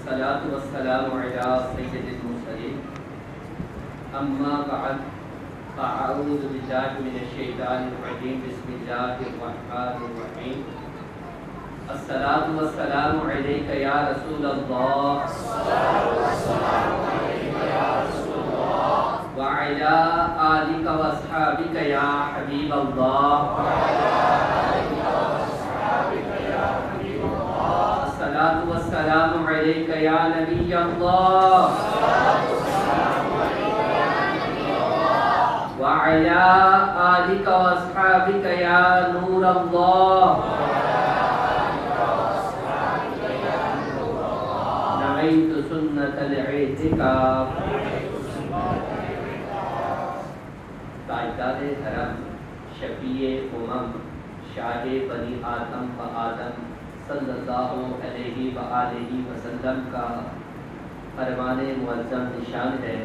والصلاة والسلام على سيد المرسلين أما بعد فأعوذ بالله من الشيطان الرجيم بسم الله الرحمن الرحيم الصلاة والسلام عليك يا رسول الله وعلى آلك وأصحابك يا حبيب الله الصلاة والسلام عليك يا نبي الله وعلى آلك وأصحابك يا نور الله نعيت سنة الاعتكاف تاجدار حرم شفیع شاہ بنی آدم و آدم صلی اللہ علیہ وآلہ وسلم کا فرمان معظم نشان ہے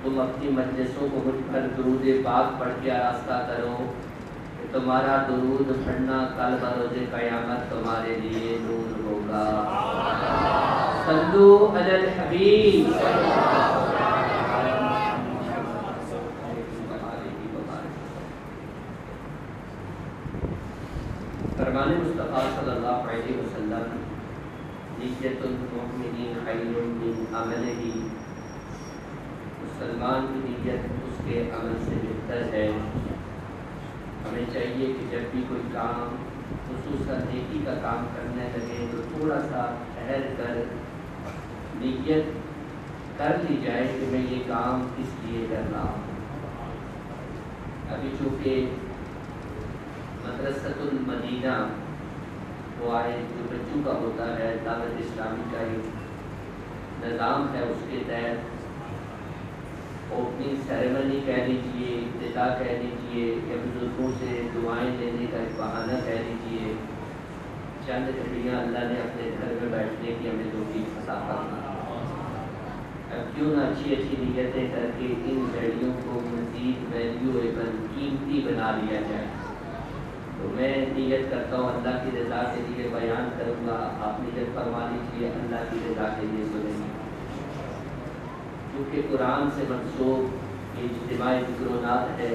تم اپنی مجلسوں کو مجھ پر درود پاک پڑھ کے آراستہ کرو کہ تمہارا درود پڑھنا کل بروز قیامت تمہارے لیے نور ہوگا. صلو علی الحبیب. فرمان مصطفیٰ صلی اللہ علیہ وسلم نیت المؤمنین خیر من عملہ، مسلمان کی نیت اس کے عمل سے بہتر ہے. ہمیں چاہیے کہ جب بھی کوئی کام خصوصاً نیکی کا کام کرنے لگے تو تھوڑا سا ٹھہر کر نیت کر لی جائے کہ میں یہ کام کس لیے کر رہا ہوں. ابھی چونکہ مدرسۃ المدینہ وہ آئے جو بچوں کا ہوتا ہے دعوت اسلامی کا ایک نظام ہے، اس کے تحت اوپننگ سیریمنی کہہ لیجیے، افتتاح کہہ لیجیے یا بزرگوں سے دعائیں لینے کا ایک بہانہ کہہ لیجیے، چند گھڑیاں اللہ نے اپنے گھر میں بیٹھنے کی ہمیں توفیق عطا فرمائی. اب کیوں نہ اچھی اچھی نیتیں کر کے ان گھڑیوں کو مزید ویلیویبل قیمتی بنا لیا جائے. تو میں نیت کرتا ہوں اللہ کی رضا کے لیے بیان کروں گا، آپ نیت فرما لیجیے اللہ کی رضا کے لیے سنیں گے. کیونکہ قرآن سے منسوب اجتماع ذکر و نات ہے،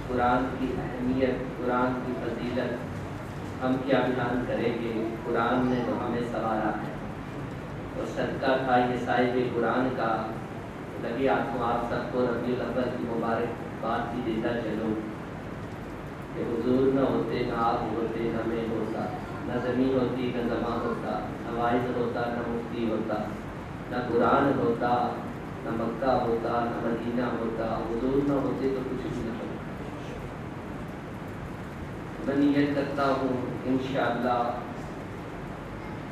قرآن کی اہمیت، قرآن کی فضیلت ہم کیا بیان کریں گے. قرآن نے تو ہمیں سنوارا ہے اور صدقہ تھا یہ صاحب قرآن کا. لگے ہاتھوں آپ سب کو ربیع الاول کی مبارک بات بھی دیتا چلو کہ حضور نہ ہوتے، نہ آپ ہوتے، نہ میں ہوتا، نہ زمین ہوتی، نہ زمان ہوتا، نہ واعظ ہوتا، نہ مفتی ہوتا، نہ قرآن ہوتا، نہ مکہ ہوتا، نہ مدینہ ہوتا. حضور نہ ہوتے تو کچھ بھی نہ ہوتا. میں نیت کرتا ہوں انشاءاللہ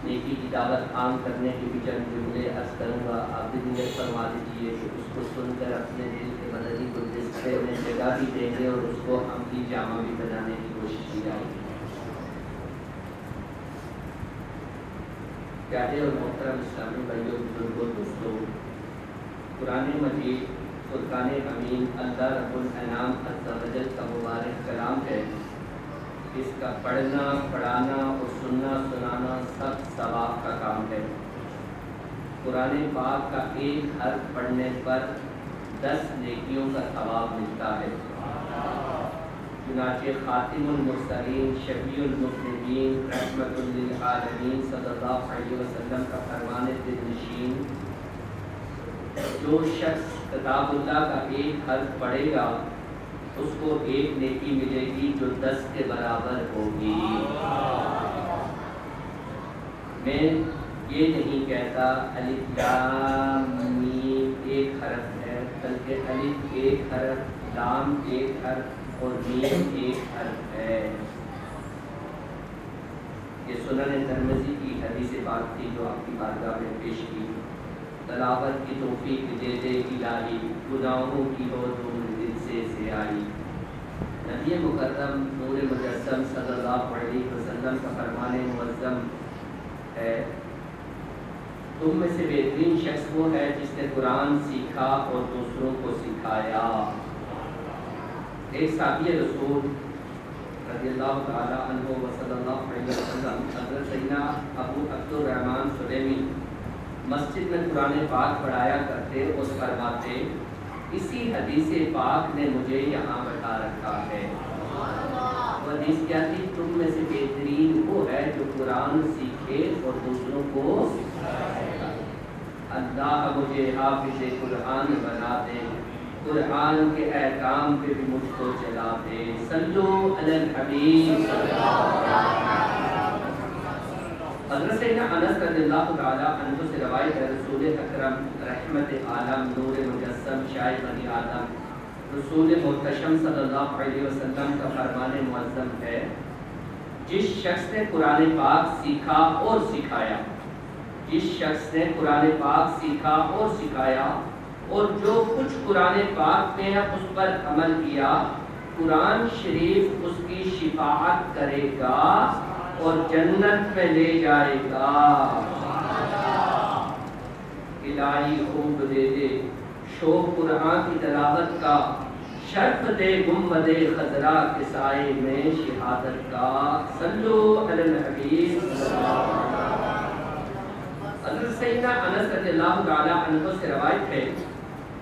نیکی کی دعوت عام کرنے کے بھی چند جملے عرض کروں گا. آپ بھی نیت فرما دیجیے کہ اس کو سن کر اپنے دل کے مدنی کو جس میں جگہ بھی دیں گے اور اس کو عملی جامع بھی بنانے کی کوشش کی جائے گی. پیارے اور محترم اسلامی بھائیوں، بزرگوں، دوستوں، قرآن مجید فرقان امین اللہ رب الانعام عز و جل کا مبارک کلام ہے. اس کا پڑھنا، پڑھانا اور سننا، سنانا سب ثواب کا کام ہے. قرآن پاک کا ایک حرف پڑھنے پر 10 نیکیوں کا ثواب ملتا ہے. چنانچہ خاتم المرسلین شفیع المذنبین رحمۃ للعالمین صلی اللہ علیہ وسلم کا فرمان دلنشین، جو شخص کتاب اللہ کا ایک حرف پڑھے گا اس کو ایک نیکی ملے گی جو 10 کے برابر ہوگی. میں یہ نہیں کہتا الف لام میم ایک حرف ہے، بلکہ الف ایک حرف، لام ایک حرف اور میم ایک حرف ہے. یہ سنن ترمذی کی حدیث پاک تھی جو آپ کی بارگاہ میں پیش کی. تلاوت کی توفیق دے دے الہی، گناہوں کی ہو دور دل سے سیاہی. نبی مکرم نور مجسم صلی اللہ علیہ وسلم کا فرمان معظم ہے، تم میں سے بہترین شخص وہ ہے جس نے قرآن سیکھا اور دوسروں کو سکھایا. ایک صحابی رسول رضی اللہ تعالی عنہ و صلی اللہ علیہ وسلم حضرت سیدنا ابو عبدالرحمن سلیمی مسجد میں قرآن پاک پڑھایا کرتے اور فرماتے اسی حدیث پاک نے مجھے یہاں بٹھا رکھا ہے. وہ حدیث کیا تھی؟ تم میں سے بہترین وہ ہے جو قرآن سیکھے اور دوسروں کو سکھائے. اللہ مجھے حافظ قرآن بنا دے، قرآن کے احکام پہ بھی مجھ کو چلا دے. صلو علی الحبیب. حضرت سیدنا انس رضی اللہ تعالی عنہ سے روایت ہے رسول اکرم رحمت عالم نور مجسم شاہ بنی آدم رسول محتشم صلی اللہ علیہ وسلم کا فرمان معظم ہے جس شخص نے قرآن پاک سیکھا اور سکھایا، جس شخص نے قرآن پاک سیکھا اور سکھایا اور جو کچھ قرآن پاک میں ہے اس پر عمل کیا، قرآن شریف اس کی شفاعت کرے گا اور جنت میں لے جائے گا. الہی خوب دے دے شوق قرآن کی تلاوت کا، شرف دے گنبد خضرا کے سائے میں شہادت کا. صلو علی الحبیب. حضرت سیدنا انس رضی اللہ تعالی عنہ سے روایت ہے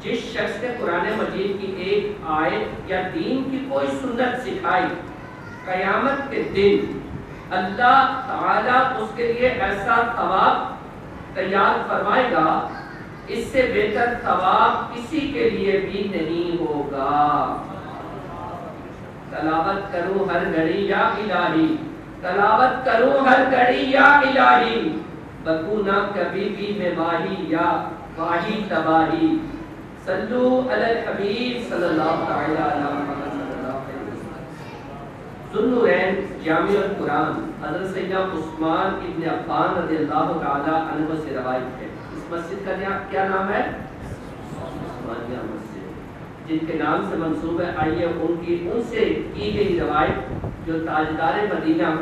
جس شخص نے قرآن مجید کی ایک آیت یا دین کی کوئی سنت سکھائی، قیامت کے دن اللہ تعالیٰ اس کے لیے ایسا ثواب تیار فرمائے گا اس سے بہتر ثواب کسی کے لیے بھی نہیں ہوگا. تلاوت کروں ہر گھڑی یا الہی، تلاوت کروں ہر گھڑی یا الہی، بکو نہ کبھی بھی میں ماہی یا ماہی تباہی. صلو علی الحبیب صلی اللہ تعالی علیہ وسلم. ذوالنورین جامع القرآن حضرت سیدنا عثمان ابن عفان رضی اللہ تعالی عنہ سے روایت ہے. اس مسجد کا کیا نام ہے؟ عثمانیہ مسجد، جن کے نام سے منسوب ہے. آئیے ان سے کی گئی روایت جو تاجدار مدینہ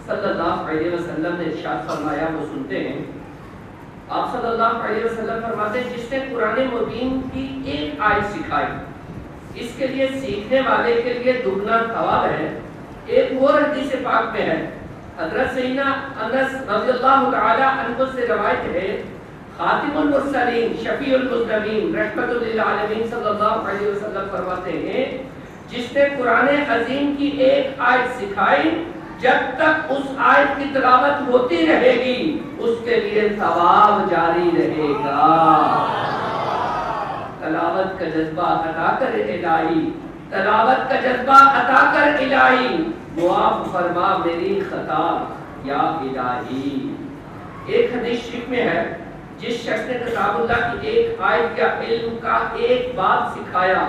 صلی اللہ علیہ وسلم نے ارشاد فرمایا وہ سنتے ہیں. آپ صلی اللہ علیہ وسلم فرماتے ہیں جس نے قرآن مبین کی ایک آیت سکھائی اس کے لیے سیکھنے والے کے لیے دگنا ثواب ہے. ایک اور حدیث پاک میں ہے حضرت سیدنا انس رضی اللہ تعالی عنہ سے روایت ہے خاتم المرسلین شفیع المذنبین رحمت للعالمین صلی اللہ علیہ وسلم فرماتے ہیں جس نے قرآن عظیم کی ایک آیت سکھائی جب تک اس آیت کی تلاوت ہوتی رہے گی اس کے لیے ثواب جاری رہے گا. تلاوت کا جذبہ عطا کر الہی، تلاوت کا جذبہ عطا کر الہی، معاف فرما میری خطا یا الہی. ایک حدیث شریف میں ہے جس شخص نے کتاب اللہ کی ایک آیت یا علم کا ایک بات سکھایا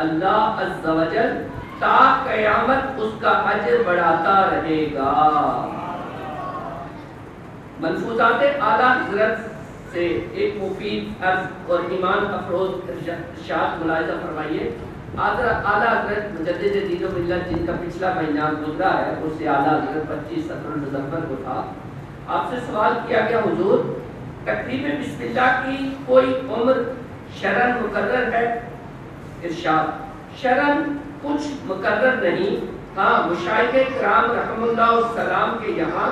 اللہ عز و جل تا قیامت اس کا اجر بڑھاتا رہے گا. ملفوظات اعلیٰ حضرت سے ایک مفید عرض اور ایمان افروز ارشاد ملاحظہ فرمائیے. اعلیٰ حضرت مجدد دین و ملت جن کا پچھلا مہینہ گزرا ہے اس سے اعلیٰ حضرت 25 دسمبر کو تھا. آپ سے سوال کیا گیا حضور تقریب بسم اللہ کی کوئی عمر شرعاً مقرر ہے؟ ارشاد شرعاً کچھ مقرر نہیں، ہاں مشائخ کرام رحم اللہ السلام کے یہاں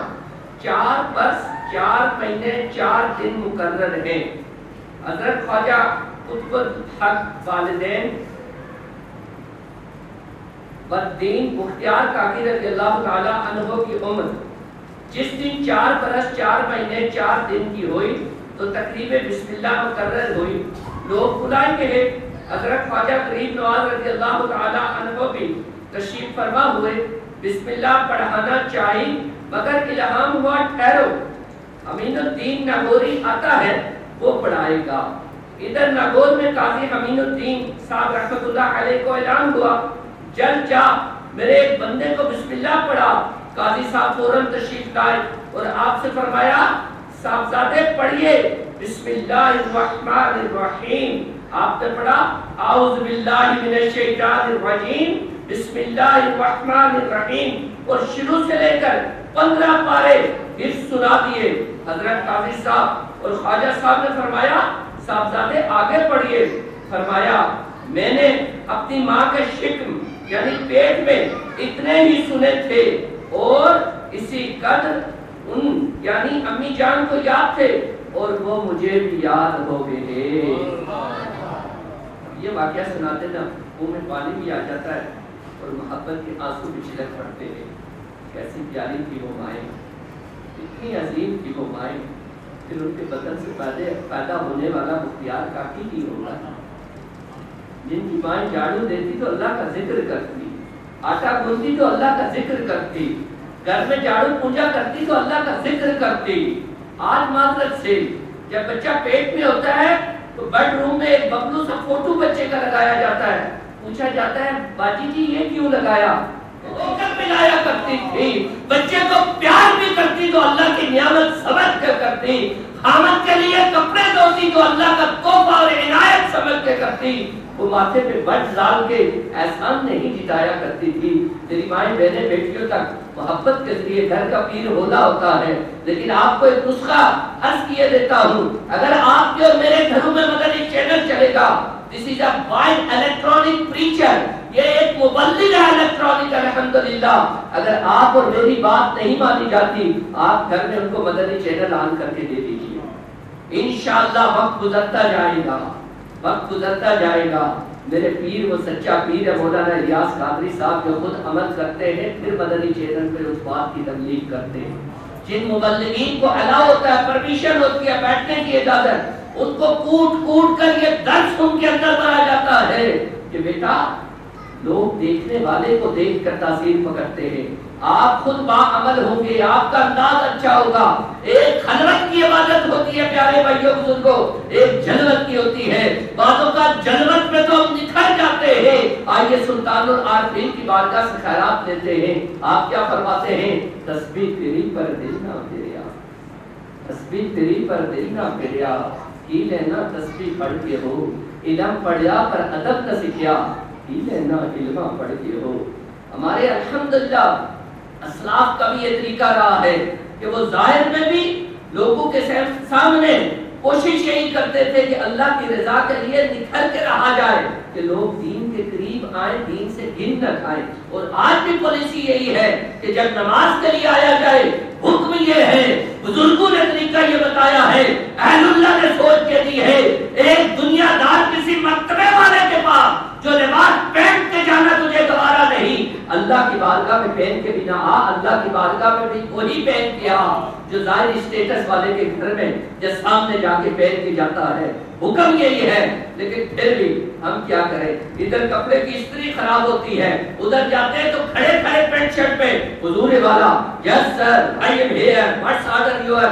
4 برس 4 مہینے 4 دن مقرر ہیں. حضرت خواجہ قطب الحق والدین والدین مختار کاکی رضی اللہ تعالی عنہ کی عمر جس دن 4 برس 4 مہینے 4 دن کی ہوئی تو تقریب بسم اللہ مقرر ہوئی. لوگ بلائیں گے. حضرت خواجہ غریب نواز رضی اللہ تعالی عنہ بھی تشریف فرما ہوئے. بسم اللہ پڑھانا چاہیے مگر الہام ہوا ٹھہرو امین الدین ناگوری آتا ہے وہ پڑھائے گا. ادھر ناگور میں قاضی امین الدین صاحب رحمۃ اللہ علیہ کو اعلان ہوا جل جا میرے ایک بندے کو بسم اللہ پڑھا. قاضی صاحب فوراً تشریف لائے اور آپ سے فرمایا صاحبزادے پڑھیے بسم اللہ الرحمن الرحیم. آپ نے پڑھا اعوذ باللہ من الشیطان الرجیم بسم اللہ الرحمن الرحیم اور شروع سے لے کر 15 پارے حفظ سنا دیے. حضرت قاضی صاحب اور خواجہ صاحب نے فرمایا صاحبزادے آگے پڑھیے. فرمایا میں نے اپنی ماں کے شکم یعنی پیٹ میں اتنے ہی سنے تھے اور اسی قدر ان یعنی امی جان کو یاد تھے اور وہ مجھے بھی یاد ہو گئے. یہ واقعہ سناتے نا منہ میں پانی بھی آ جاتا ہے اور محبت کے آنسو بھی چھلک پڑتے ہیں. کیسی پیاری تھی وہ مائیں، اتنی عظیم تھی وہ مائیں. پھر ان کے بدن سے پیدا ہونے والا مختیار کاکی کی ہوگا جن کی مائیں جھاڑو دیتی تو اللہ کا ذکر کرتی، آٹا گوندتی تو اللہ کا ذکر کرتی، گھر میں جھاڑو پوجا کرتی تو اللہ کا ذکر کرتی. آج معذرت سے جب بچہ پیٹ میں ہوتا ہے تو بیڈ روم میں ایک ببلو سا فوٹو بچے کا لگایا جاتا ہے. پوچھا جاتا ہے باجی جی یہ کیوں لگایا؟ ملایا کرتی تھی، بچے کو پیار بھی کرتی تو اللہ کی نعمت سمجھ کر کرتی، خامد کے لیے کپڑے دھوتی تو اللہ کا تحفہ اور عنایت سمجھ کے کرتی. وہ ماتھے پہ بٹ ڈال کے احسان نہیں جتایا کرتی تھی. میری مائیں بہنیں بیٹیوں تک محبت کے ذریعے گھر کا پیر ہوتا ہے. لیکن آپ کو ایک نسخہ عرض کیے دیتا ہوں، اگر آپ کے اور میرے گھروں میں مدنی چینل چلے گا، دس از اے وائڈ الیکٹرانک پریچر، یہ ایک مبلغ ہے الیکٹرانک الحمدللہ. اگر آپ اور میری بات نہیں مانی جاتی، آپ گھر میں ان کو مدنی چینل آن کر کے دے دیجیے. انشاءاللہ وقت گزرتا جائے گا، وقت گزرتا جائے گا. میرے پیر وہ سچا پیر ہے مولانا الیاس قادری صاحب، جو خود عمل کرتے ہیں پھر مدنی چینل پہ اس بات کی تبلیغ کرتے ہیں. جن مبلغین کو الاؤ ہوتا ہے، پرمیشن ہوتی ہے، بیٹھنے کی اجازت، ان کو کوٹ کوٹ کر یہ درس ان کے اندر بنا جاتا ہے کہ بیٹا لوگ دیکھنے والے کو دیکھ کر تاثیر پکڑتے ہیں. آپ خود باعمل ہوں گے، آپ کا انداز اچھا ہوگا. ایک خلوت کی عبادت ہوتی ہے پیارے بھائیوں بزرگوں، ایک جلوت کی ہوتی ہے. بعضوں کا جلوت میں تو ہم نکھر جاتے ہیں. آئیے سلطان العارفین کی بارگاہ سے خیرات لیتے ہیں. آپ کیا فرماتے ہیں؟ تسبیح تیری پر دل نہ پھریا، تسبیح تیری پر دل نہ پھریا، کی لینا تسبیح پڑھ کے ہو، علم پڑھیا پر ادب نہ سیکھیا، کی لینا علمہ پڑھ کے ہو. ہمارے الحمدللہ اسلاف کا بھی یہ طریقہ رہا ہے کہ وہ ظاہر میں بھی لوگوں کے سامنے کوشش یہی کرتے تھے کہ اللہ کی رضا کے لیے نکھر کے رہا جائے، کہ لوگ دین کے قریب آئیں، دین سے گن نہ کھائیں. اور آج بھی پالیسی یہی ہے کہ جب نماز کے لیے آیا جائے، حکم یہ ہے، بزرگوں نے طریقہ یہ بتایا ہے، اہل اللہ نے سوچ کے دی ہے، ایک دنیا دار کسی مرتبے والے کے پاس جو لباس پہن کے جانا تجھے گوارا نہیں، اللہ کی بارگاہ میں پہن کے بھی نہ آ. اللہ کی بارگاہ میں بھی وہی پہن کے آ جو ظاہر اسٹیٹس والے کے گھر میں یا سامنے جا کے پہن کے جاتا ہے. حکم یہی ہے. لیکن پھر بھی ہم کیا کریں؟ ادھر کپڑے کی استری خراب ہوتی ہے، ادھر جاتے ہیں تو کھڑے کھڑے پینٹ شرٹ پہ حضور والا yes sir I am here what's order your.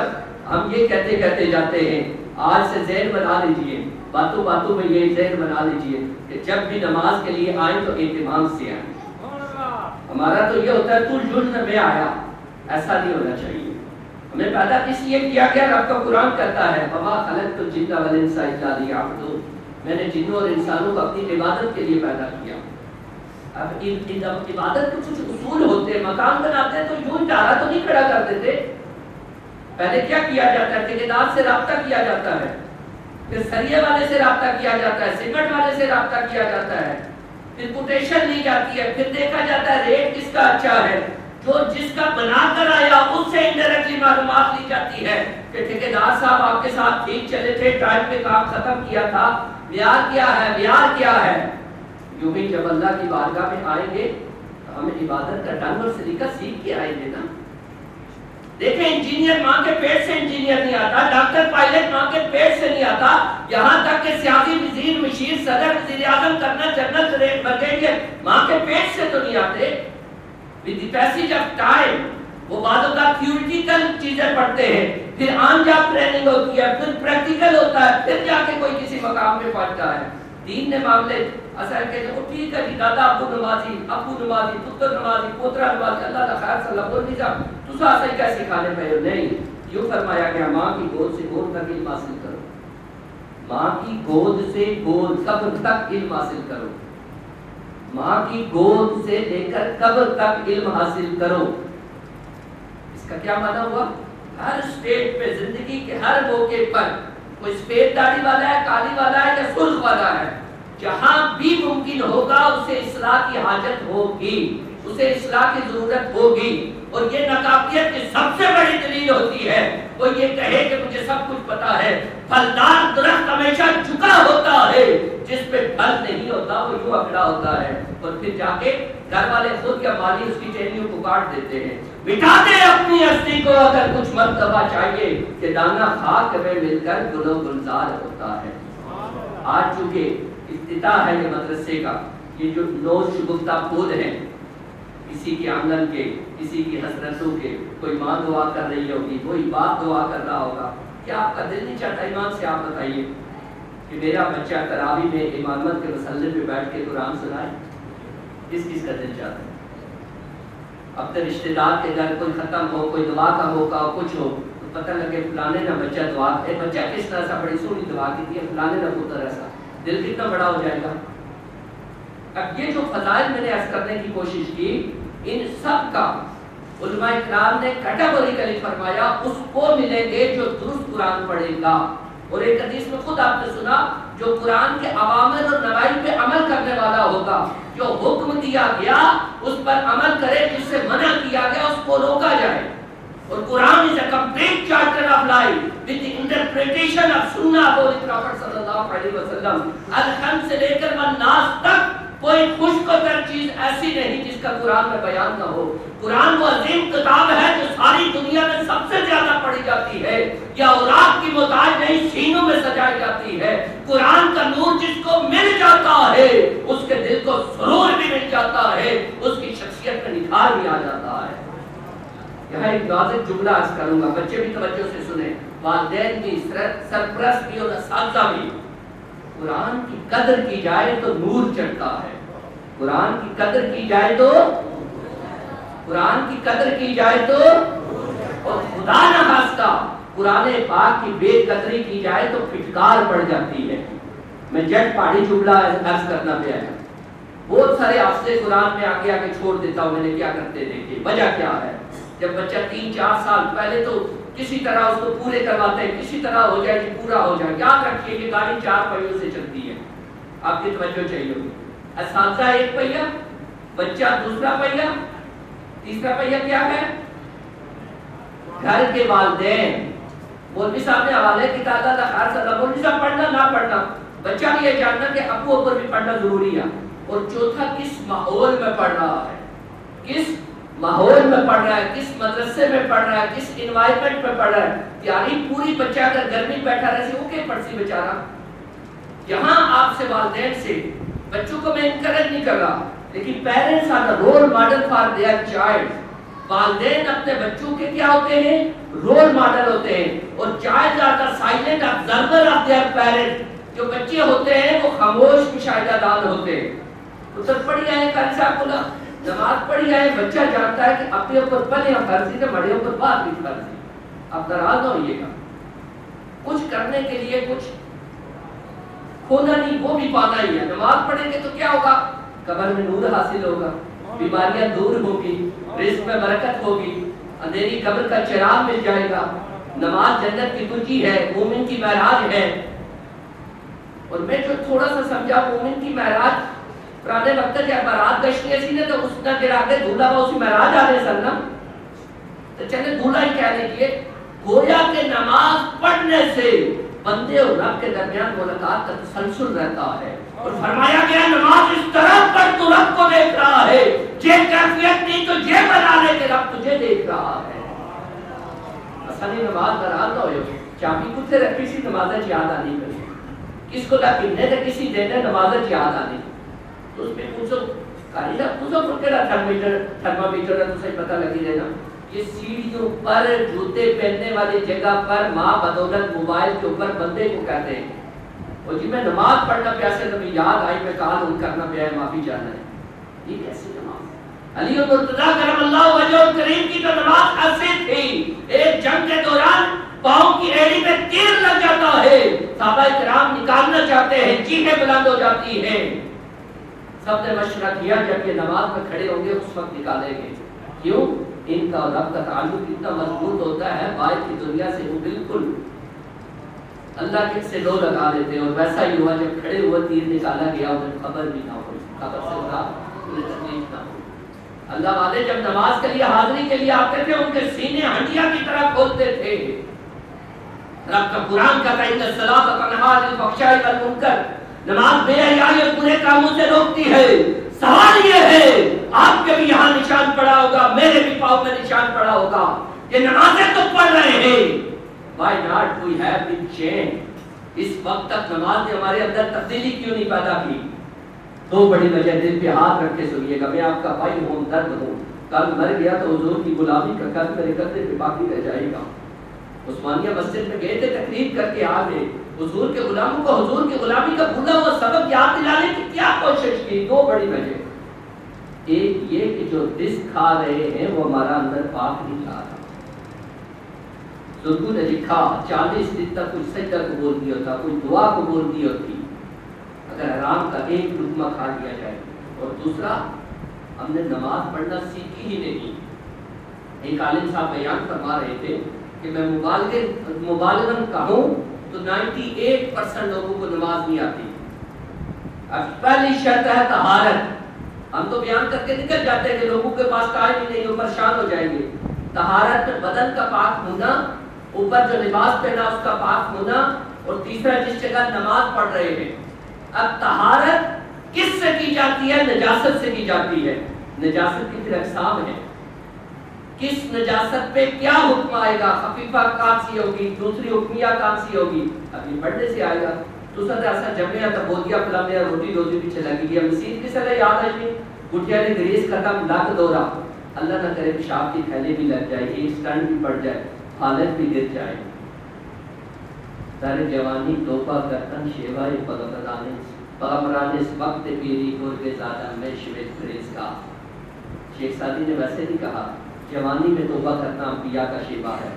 ہم یہ کہتے کہتے جاتے ہیں. آج سے ذہن بنا لیجئے، باتوں باتوں میں یہ ذہن بنا لیجئے کہ جب بھی نماز کے لیے آئیں تو اہتمام سے آئیں. ہمارا تو یہ ہوتا ہے تو جرم میں آیا، ایسا نہیں ہونا چاہیے. ہمیں پیدا اس لیے کیا گیا، رب کا قرآن کہتا ہے وما خلقت الجن والانس الا لیعبدون، میں نے جنوں اور انسانوں کو اپنی عبادت کے لیے پیدا کیا. اب عبادت کے کچھ اصول ہوتے ہیں. مکان بناتے ہیں تو یوں چارہ تو نہیں کھڑا کر دیتے. پہلے کیا کیا جاتا ہے؟ ٹھیکیدار سے رابطہ کیا جاتا ہے، پھر سریے والے سے رابطہ کیا جاتا ہے، سیمنٹ والے سے رابطہ کیا جاتا ہے، پھر کوٹیشن لی جاتی ہے، پھر دیکھا جاتا ہے ریٹ کس کا اچھا ہے. جو جس کا بنا کر آیا اس سے انڈائریکٹلی معلومات لی جاتی ہے کہ ٹھیکیدار صاحب آپ کے ساتھ ٹھیک چلے تھے، ٹائم پہ کام ختم کیا تھا، معیار کیا ہے، معیار کیا ہے. یوں ہی جب اللہ کی بارگاہ میں آئیں گے تو ہمیں عبادت کا ڈھنگ اور سلیقہ سیکھ کے آئیں گے نا. دیکھیں انجینئر ماں کے پیٹ سے انجینئر نہیں آتا، ڈاکٹر پائلٹ ماں کے پیٹ سے نہیں آتا، یہاں تک کہ سیاسی وزیر، مشیر، صدر، وزیر اعظم، کرنل، جنرل، بریگیڈیئر ماں کے پیٹ سے تو نہیں آتے. with the passage of time وہ بعضوں کا تھیوریٹیکل چیزیں پڑھتے ہیں، پھر آن جاب ٹریننگ ہوتی ہے، پھر پریکٹیکل ہوتا ہے، پھر جا کے کوئی کسی مقام پہ پہنچتا ہے. دین نے معاملے اصل کے جو ٹھیک ہے جی دادا ابو نمازی، ابو نمازی، پتر نمازی، پوترا نمازی، اللہ کا خیر صلی اللہ علیہ وسلم تو صحیح کیا سکھانے پہ نہیں. یوں فرمایا گیا ماں کی گود سے گود تک علم حاصل کرو، ماں کی گود سے گود قبر تک علم حاصل کرو، ماں کی گود سے لے کر قبر تک علم حاصل کرو. اس کا کیا معنی ہوا؟ ہر سٹیج پہ زندگی کے ہر موقع پر کوئی سفید داڑھی والا ہے، کالی والا ہے یا سرخ والا ہے، جہاں بھی ممکن ہوگا اسے اصلاح کی حاجت ہوگی. اسے اصلاح کی ضرورت ہوگی. اور یہ ناکافیت کی سب سے بڑی دلیل ہوتی ہے وہ یہ کہے کہ مجھے سب کچھ پتا ہے. پھلدار درخت ہمیشہ جھکا ہوتا ہے، جس پہ پھل نہیں ہوتا وہ یوں اکڑا ہوتا ہے. اور پھر جا کے گھر والے خود یا مالی اس کی ٹہنیوں کو کاٹ دیتے ہیں. مٹا دے اپنی ہستی کو اگر کچھ مرتبہ چاہیے کہ دانا خاک میں مل کر گل و گلزار ہوتا ہے. آج چونکہ افتتاح ہے یہ مدرسے کا، یہ جو 9 شگفتہ پھول ہیں، کسی کے آنگن کے، کسی کی حسرتوں کے، کوئی ماں دعا کر رہی ہوگی، کوئی باپ دعا کر رہا ہوگا. کیا آپ کا دل نہیں چاہتا ایمان سے آپ بتائیے کہ میرا بچہ تراویح میں امامت کے مسلے پہ بیٹھ کے قرآن سنائے؟ کس کس کا دل چاہتا ہے؟ اب تو رشتہ دار کے گھر کوئی ختم ہو، کوئی دعا کا موقع ہو، کچھ ہو تو پتہ لگے فلانے نہ بچہ دعا ہے، بچہ کس طرح سے بڑی سونی دعا کی تھی، فلانے نہ پتر ایسا، دل کتنا بڑا ہو جائے گا. اب یہ جو فضائل میں نے عرض کرنے کی کوشش کی، ان سب کا علماء اکرام نے کیٹیگوریکلی فرمایا اس کو ملیں گے جو درست قرآن پڑھے گا. اور ایک حدیث میں خود آپ نے سنا، جو قرآن کے اوامر اور نواہی پہ عمل کرنے والا ہوگا، جو حکم دیا گیا اس پر عمل کرے، جس سے منع کیا گیا اس کو روکا جائے. اور قرآن is a complete charter of life with the interpretation of sunnah of the Prophet sallallahu alaihi wasallam. الحمد سے لے کر والناس تک کوئی خوش کو تر چیز ایسی نہیں جس کا قرآن میں بیان نہ ہو. قرآن وہ عظیم کتاب ہے جو ساری دنیا میں سب سے زیادہ پڑھی جاتی ہے، یا اوراق کی محتاج نہیں، سینوں میں سجائی جاتی ہے. قرآن کا نور جس کو مل جاتا ہے اس کے دل کو سرور بھی مل جاتا ہے، اس کی شخصیت میں نکھار بھی آ جاتا ہے. یہاں ایک نازک جملہ عرض کروں گا، بچے بھی توجہ سے سنیں، والدین بھی، سرپرست بھی اور اساتذہ بھی. قرآن کی قدر کی جائے تو نور چڑھتا ہے. قرآن کی قدر کی جائے تو، قرآن کی قدر کی جائے تو، اور خدا نہ خواستہ قرآن پاک کی بے قدری کی جائے تو پھٹکار پڑ جاتی ہے. میں جٹ پہاڑی جملہ عرض کرنا پہ آیا. بہت سارے حافظ قرآن میں آگے آگے چھوڑ دیتا ہوں، میں نے کیا کرتے دیکھے. وجہ کیا ہے؟ جب بچہ 3-4 سال پہلے تو کسی طرح اس کو پورے کرواتے ہیں، کسی طرح ہو جائے کہ پورا ہو جائے. یاد رکھیے کہ گاڑی 4 پہیوں سے چلتی ہے، آپ کی توجہ چاہیے ہوگی. اساتذہ 1 پہیہ، بچہ دوسرا پہیہ، تیسرا پہیہ کیا ہے؟ گھر کے والدین. مولوی صاحب نے حوالے کی تعداد خیر صدا، مولوی صاحب پڑھنا نہ پڑھنا، بچہ بھی یہ جاننا کہ ابو اوپر بھی پڑھنا ضروری ہے. اور چوتھا کس ماحول میں پڑھ رہا ہے، کس ماحول میں پڑھ رہا ہے، کس مدرسے میں پڑھ رہا ہے، کس انوائرمنٹ میں پڑھ رہا ہے. تیاری پوری بچہ اگر گھر میں بیٹھا رہے سے وہ کیا پڑھسی بیچارہ. یہاں آپ سے والدین سے، بچوں کو میں انکریج نہیں کر رہا، لیکن parents are the role model for their child. والدین اپنے بچوں کے کیا ہوتے ہیں؟ رول ماڈل ہوتے ہیں. اور child are the silent observer of their parent. جو بچے ہوتے ہیں وہ خاموش مشاہدہ دار ہوتے ہیں. اتر پڑھی آئے کل صاحب کو نماز پڑھی آئے، بچہ جانتا ہے کہ اپنے اوپر پہلے ہم فرضی تھے، بڑے اوپر بعد بھی فرضی. اب ناراض ہوئیے گا، کچھ کرنے کے لیے کچھ کھونا نہیں، وہ بھی پانا ہی ہے. نماز پڑھیں گے تو کیا ہوگا؟ قبر میں نور حاصل ہوگا، بیماریاں دور ہوگی، رزق میں برکت ہوگی، اندھیری قبر کا چراغ مل جائے گا. نماز جنت کی کنجی ہے، مومن کی معراج ہے. اور میں جو تھوڑا سا سمجھا، مومن کی معراج پرانے وقت جب برات گشتی ایسی نے تو اس نے گرا کے دھولا وہ اسی معراج آ رہے سن نا، تو چلے دھولا ہی کہہ لیجیے. گویا کہ نماز پڑھنے سے بندے اور رب کے درمیان ملاقات کا تسلسل رہتا ہے. اور فرمایا گیا نماز اس طرح پڑھ تو رب کو دیکھ رہا ہے، یہ کیفیت نہیں تو یہ بنا لے کہ رب تجھے دیکھ رہا ہے. اصلی نماز برات نہ ہوئے، چابی کتے رکھی سی نمازیں یاد آنی کری، کس کو لکھنے تھے کسی دینے نمازیں یاد آنی. تو اس میں پوچھو کاری صاحب پوچھو کیڑا تھرمامیٹر ہے تو صحیح پتہ لگی دینا. یہ سیڑھیوں پر جوتے پہننے والی جگہ پر ماں بدولت موبائل کے اوپر بندے کو کہتے ہیں. اور جی میں نماز پڑھنا پیاسے تو یاد آئی میں کال ان کرنا پیا ہے، معافی چاہنا ہے. یہ کیسی نماز؟ علی مرتضیٰ کرم اللہ وجہ کریم کی تو نماز ایسی تھی، ایک جنگ کے دوران پاؤں کی ایڑی میں تیر لگ جاتا ہے، صحابہ کرام نکالنا چاہتے ہیں، چیخیں بلند ہو جاتی ہیں. سب نے مشورہ کیا جب یہ نماز میں کھڑے ہوں گے اس وقت نکالیں گے. کیوں؟ ان کا اور رب کا تعلق اتنا مضبوط ہوتا ہے، باہر کی دنیا سے وہ بالکل اللہ کے سے لو لگا لیتے. اور ویسا ہی ہوا جب کھڑے ہوئے تیر نکالا گیا انہیں خبر بھی نہ ہوئی، خبر سے انہیں تکلیف نہ ہوئی. اللہ والے جب نماز کے لیے حاضری کے لیے آتے تھے ان کے سینے ہنڈیا کی طرح کھولتے تھے. رب کا قرآن کہتا ہے ان الصلاۃ تنہی عن الفحشاء والمنکر، نماز بے حیائی اور برے کاموں سے روکتی ہے. سوال یہ ہے آپ کے بھی یہاں نشان پڑا ہوگا، میرے بھی پاؤں میں نشان پڑا ہوگا کہ نمازیں تو پڑھ رہے ہیں. Why not we have been changed؟ اس وقت تک نماز نے ہمارے اندر تبدیلی کیوں نہیں پیدا کی؟ دو بڑی وجہ، دل پہ ہاتھ رکھ کے سنیے گا. میں آپ کا بھائی ہوں، درد ہوں. کل مر گیا تو حضور کی غلامی کا قرض میرے قدرے پہ باقی رہ جائے گا. عثمانیہ مسجد میں گئے تھے، تقریر کر کے آ گئے. حضور کے غلاموں کو حضور کی غلامی کا بھولا ہوا سبق یاد دلانے کی کیا کوشش کی؟ دو بڑی وجہ. ایک یہ کہ جو رزق کھا رہے ہیں وہ ہمارا اندر پاک نہیں کھا رہا. سرگو نے لکھا 40 دن تک کوئی سجدہ قبول نہیں ہوتا، کوئی دعا قبول نہیں ہوتی اگر حرام کا ایک لقمہ کھا لیا جائے. اور دوسرا، ہم نے نماز پڑھنا سیکھی ہی نہیں. ایک عالم صاحب بیان فرما رہے تھے کہ میں مبالغاً کہوں تو 98% لوگوں کو نماز نہیں آتی. اب پہلی شرط ہے طہارت. ہم تو بیان کر کے نکل جاتے ہیں کہ لوگوں کے پاس ٹائم ہی نہیں، وہ پریشان ہو جائیں گے. طہارت میں بدن کا پاک ہونا، اوپر جو لباس پہنا اس کا پاک ہونا، اور تیسرا جس جگہ نماز پڑھ رہے ہیں. اب طہارت کس سے کی جاتی ہے؟ نجاست سے کی جاتی ہے. نجاست کی پھر اقسام ہے. کس نجاست پہ کیا حکم آئے گا؟ خفیفہ کون سی ہوگی، دوسری حکمیہ کون سی ہوگی؟ ابھی پڑھنے سے آئے گا. دوسرا ایسا جمعہ تبودیا فلاں روٹی روزی پیچھے لگی گیا. مسیح کی صلاح یاد ہے، گٹیا نے گریز ختم، لگ دورا. اللہ نہ کرے پیشاب کی تھیلی بھی لگ جائے، ایک سٹنٹ بھی پڑ جائے، حالت بھی گر جائے. در جوانی توبہ کرتن شیوائے پغمران اس وقت پیری گرگ زادہ میں شویت گریز کا. شیخ سعدی نے ویسے نہیں کہا جوانی میں توبہ کرنا انبیاء کا شیوا ہے،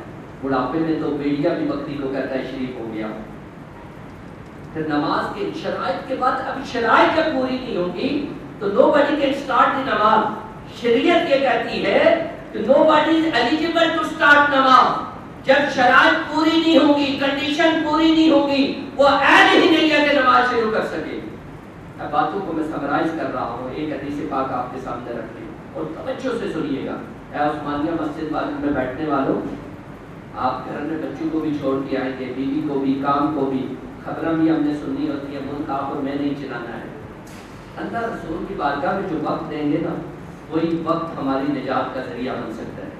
بڑھاپے میں تو بیڑیا بھی بکری کو کہتا ہے شریف ہو گیا. پھر نماز کے شرائط کے بعد اب شرائط جب پوری نہیں ہوگی تو نو بڈی کین اسٹارٹ دی نماز. شریعت یہ کہتی ہے کہ nobody is eligible to start نماز. جب شرائط پوری نہیں ہوگی، کنڈیشن پوری نہیں ہوگی، وہ اہل ہی نہیں ہے کہ نماز شروع کر سکے. اب باتوں کو میں سمرائز کر رہا ہوں، ایک حدیث پاک آپ کے سامنے رکھیں اور توجہ سے سنیے گا. اے عثمانیہ مسجد میں بیٹھنے والوں، آپ گھر میں بچوں کو بھی چھوڑ کے آئیں گے، بیوی کو بھی، کام کو بھی. خبریں بھی ہم نے سننی ہوتی ہے، ملک آپ اور میں نہیں چلانا ہے. اللہ رسول کی بارگاہ میں جو وقت دیں گے نا، وہی وقت ہماری نجات کا ذریعہ بن سکتا ہے.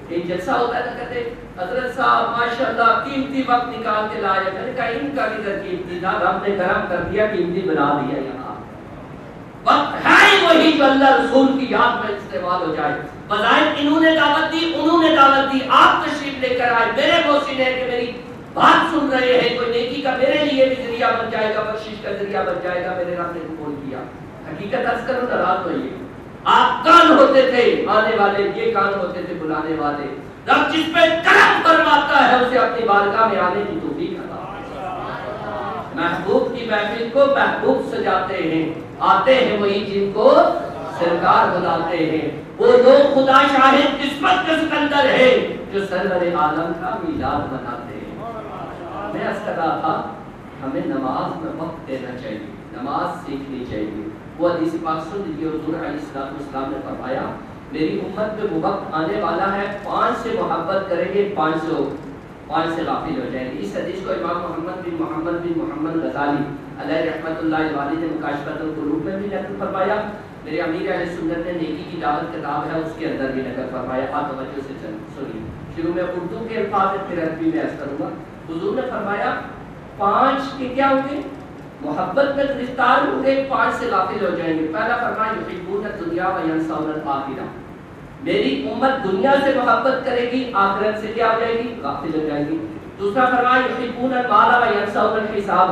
ایک جلسہ ہوتا ہے نا، کہتے حضرت صاحب ماشاءاللہ قیمتی وقت نکال کے لائے. میں نے کہا ان کا کدھر قیمتی تھا، رب نے کرم کر دیا، قیمتی بنا دیا. یہاں وقت ہے ہی وہی جو اللہ رسول کی یاد میں استعمال ہو جائے. بظاہر انہوں نے دعوت دی، انہوں نے دعوت دی، آپ تشریف لے کر آئے، میرے محسن ہے کہ میری بات سن رہے ہیں، کوئی نیکی کا میرے لیے بھی ذریعہ بن جائے گا، بخشش کا ذریعہ بن جائے گا. میرے رب نے قبول کیا. حقیقت عرض کروں نا، رات ہوئی آپ کان ہوتے تھے آنے والے، یہ کان ہوتے تھے بلانے والے. رب جس پہ کرم فرماتا ہے اسے اپنی بارگاہ میں آنے کی توفیق عطا. محبوب کی محفل کو محبوب سجاتے ہیں، آتے ہیں وہی جن کو سرکار بلاتے ہیں. وہ لوگ خدا شاہد قسمت کے سکندر ہے جو سرور عالم کا میلاد مناتے ہیں. میں عرض کر رہا تھا ہمیں نماز میں وقت دینا چاہیے، نماز سیکھنی چاہیے. وہ حدیث پاک سن لیجیے، حضور علیہ السلام نے فرمایا میری امت میں وہ وقت آنے والا ہے 5 سے محبت کریں گے، 5 سے غافل ہو جائیں گے. اس حدیث کو امام محمد بن محمد غزالی علیہ رحمۃ اللہ علیہ نے مکاشفۃ القلوب میں بھی نقل فرمایا. میرے امیر اہل سنت نے نیکی کی دعوت کتاب ہے، اس کے اندر بھی نقل فرمایا. آپ توجہ سے سنیے. شروع میں اردو کے الفاظ پھر عربی میں عرض کروں گا. حضور نے فرمایا 5 کے کیا ہوں گے؟ محبت میں گرفتار ہوں گے، 5 سے غافل ہو جائیں گے. پہلا فرمایا یحبون الدنیا وینسون الآخرہ. میری امت دنیا سے محبت کرے گی، آخرت سے کیا ہو جائے گی؟ غافل ہو جائے گی. دوسرا فرمایا یحبون المال وینسون الحساب.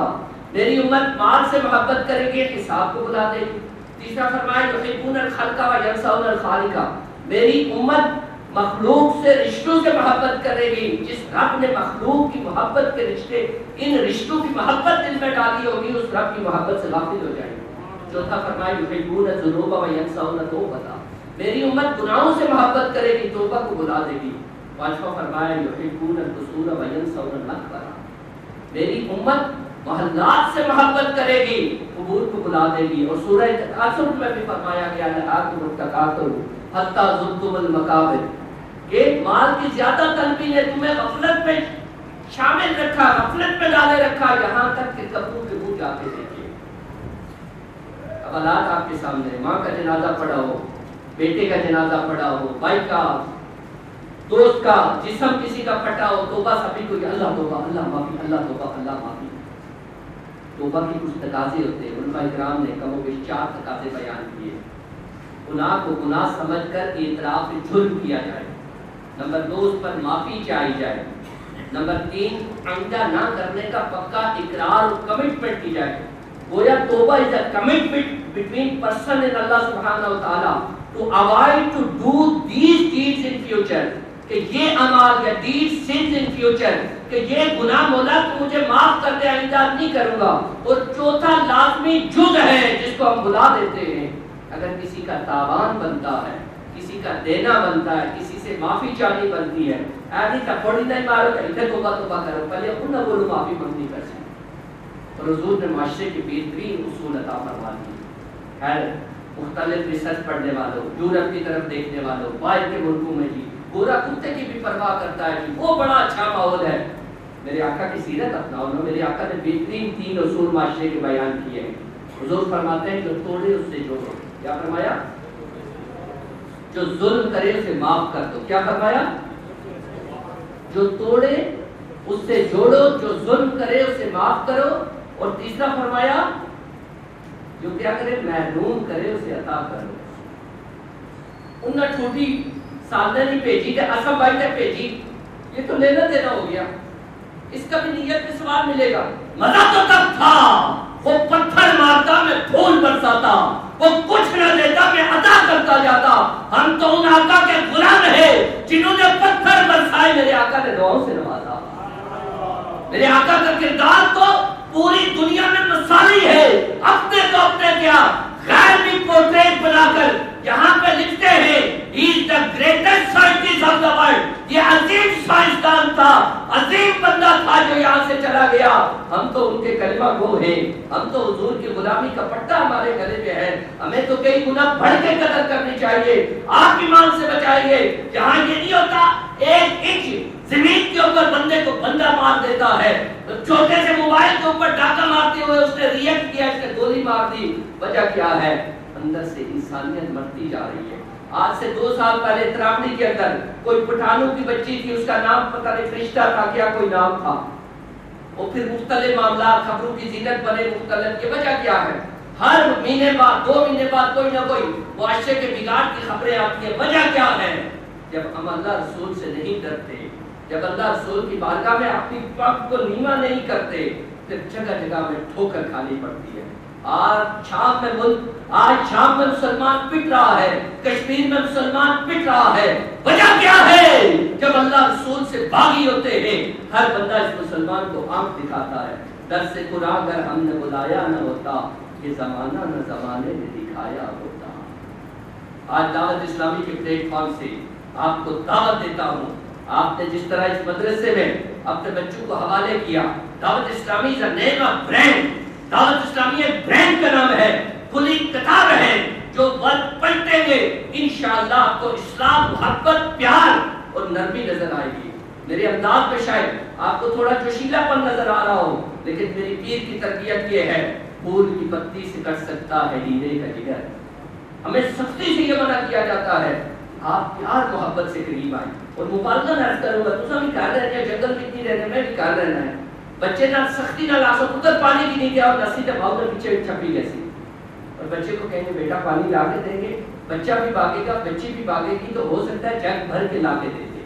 میری امت مال سے محبت کرے گی، حساب کو بلا دے گی. تیسرا فرمایا یحبون الخلق وینسون الخالق. میری امت مخلوق سے رشتوں سے محبت کرے گی. جس رب نے مخلوق کی محبت کے رشتے، ان رشتوں کی محبت دل میں ڈالی ہوگی، اس رب کی محبت سے غافل ہو جائے گی. چوتھا فرمایا یحبون الذنوب وینسون التوبہ. میری امت گناہوں سے محبت کرے گی، توبہ کو بلا دے گی. پانچواں فرمایا یحبون القصور وینسون المقبرہ. میری امت محلات سے محبت کرے گی، قبور کو بلا دے گی. اور سورہ تکاثر میں بھی فرمایا گیا الہاکم التکاثر حتی زرتم المقابر، کہ مال کی زیادہ طلبی نے تمہیں غفلت میں شامل رکھا، غفلت میں ڈالے رکھا، یہاں تک کہ قبروں کے منہ جا کے دیکھیے۔ اب حالات آپ کے سامنے، ماں کا جنازہ پڑا ہو، بیٹے کا جنازہ پڑا ہو، بھائی کا، دوست کا، جسم کسی کا پھٹا ہو، توبہ سبھی کو، اللہ توبہ، اللہ معافی، اللہ توبہ، اللہ معافی۔ توبہ کی کچھ تقاضے ہوتے ہیں، علماء کرام نے کم و بیش 4 تقاضے بیان کیے۔ گناہ کو گناہ سمجھ کر اعتراف جرم کیا جائے، نمبر 2 اس پر معافی چاہی جائے، نمبر 3 آئندہ نہ کرنے کا پکا اقرار اور کمٹمنٹ کی جائے۔ گویا توبہ is a commitment between person and Allah subhanahu wa ta'ala to avoid to do these deeds in future، کہ یہ اعمال یا deeds sins in future، کہ یہ گناہ مولا تو مجھے معاف کر دے، آئندہ نہیں کروں گا۔ اور چوتھا لازمی جز ہے جس کو ہم بھلا دیتے ہیں، اگر کسی کا تاوان بنتا ہے، کسی کا دینا بنتا ہے، کسی سے معافی چاہنی بنتی ہے، ایسی تھپڑی نہیں مارو کہ ادھر توبہ توبہ کرو، پہلے اپنا بولو معافی مانگنی کر سکتے۔ اور حضور نے معاشرے کے بہترین اصول عطا فرما دیے۔ خیر مختلف ریسرچ پڑھنے والوں، یورپ کی طرف دیکھنے والوں، باہر کے ملکوں میں جی پورا کتے کی بھی پرواہ کرتا ہے جی، وہ بڑا اچھا ماحول ہے۔ میرے آقا کی سیرت اپناؤ نا، میرے آقا نے بہترین 3 اصول معاشرے کے بیان کیے ہیں۔ حضور فرماتے ہیں جو توڑے اس سے جوڑو، کیا فرمایا؟ جو ظلم کرے اسے معاف کر دو، کیا فرمایا؟ جو توڑے اس سے جوڑو، جو ظلم کرے اسے معاف کرو، اور تیسرا فرمایا جو کیا کرے محروم کرے اسے عطا کرو۔ انہوں نے چھوٹی سالنے نہیں بھیجی کہ اسم بھائی نے بھیجی، یہ تو لینا دینا ہو گیا، اس کا بھی نیت میں سوال ملے گا۔ مزہ تو تب تھا وہ پتھر مارتا میں پھول برساتا، وہ کچھ نہ دیتا میں عطا کرتا جاتا، ہم تو ان آقا کے غلام ہیں جنہوں نے پتھر برسائے، میرے آقا نے دعاؤں سے نوازا۔ میرے آقا کا کردار تو پوری دنیا میں مثالی ہے، اپنے تو اپنے کیا غیر بھی پورٹریٹ بنا کر یہاں پہ لکھتے ہیں he is the greatest scientist of the world، یہ عظیم سائنسدان تھا، عظیم بندہ تھا جو یہاں سے چلا گیا۔ ہم تو ان کے کلمہ گو ہیں، ہم تو حضور کی غلامی کا پٹا ہمارے گلے پہ ہے، ہمیں تو کئی گنا بڑھ کے قدر کرنی چاہیے۔ آپ ایمان سے بچائیے، جہاں یہ نہیں ہوتا 1 انچ زمین کے اوپر بندے کو بندہ مار دیتا ہے، چھوٹے سے موبائل کے اوپر ڈاکہ مارتے ہوئے اس نے ریئیکٹ کیا، اس نے گولی مار دی، وجہ کیا ہے؟ اندر سے انسانیت مرتی جا رہی ہے۔ آج سے 2 سال پہلے تراوڑی کے اندر کوئی پٹھانوں کی بچی تھی، اس کا نام پتہ نہیں فرشتہ تھا کیا کوئی نام تھا، اور پھر مختلف معاملات خبروں کی زینت بنے مختلف، یہ وجہ کیا ہے؟ ہر مہینے بعد 2 مہینے بعد کوئی نہ کوئی معاشرے کے بگاڑ کی خبریں آتی ہیں، وجہ کیا ہے؟ جب ہم اللہ رسول سے نہیں ڈرتے، جب اللہ رسول کی بارگاہ میں اپنی وقت کو نیواں نہیں کرتے، پھر جگہ جگہ میں ٹھوکر کھانی پڑتی ہے۔ آج شام میں مسلمان پٹ رہا ہے، کشمیر میں مسلمان پٹ رہا ہے، وجہ کیا ہے؟ جب اللہ رسول سے باغی ہوتے ہیں، ہر بندہ اس مسلمان کو آنکھ دکھاتا ہے۔ درس قرآن اگر ہم نے بلایا نہ ہوتا، یہ زمانہ نہ زمانے نے دکھایا ہوتا۔ آج دعوت اسلامی کے پلیٹ فارم سے آپ کو دعوت دیتا ہوں، آپ نے جس طرح اس مدرسے میں اپنے بچوں کو حوالے کیا، دعوت اسلامی is a name of brand، دعوت اسلامی ایک برانڈ کا نام ہے، کھلی کتاب ہے، جو وقت پلٹیں گے انشاءاللہ آپ کو اسلام، محبت، پیار اور نرمی نظر آئے گی۔ میرے انداز میں شاید آپ کو تھوڑا جوشیلا پن نظر آ رہا ہو، لیکن میری پیر کی تربیت یہ ہے، پھول کی پتی سے کٹ سکتا ہے ہیرے کا جگر۔ ہمیں سختی سے یہ منع کیا جاتا ہے، آپ پیار محبت سے قریب آئیں۔ اور مبالغہ نہ کروں گا، تو ہم گھر رہنے ہیں، جنگل میں نہیں رہنے، میں بھی گھر رہنا ہے، بچے نہ سختی نہ لاسو، پتر پانی کی نہیں دیا اور نسی سے بھاؤ کر پیچھے چھپی جیسی، اور بچے کو کہیں گے بیٹا پانی لا کے دیں گے، بچہ بھی بھاگے گا، بچی بھی بھاگے گی، تو ہو سکتا ہے جگ بھر کے لا کے دیں گے۔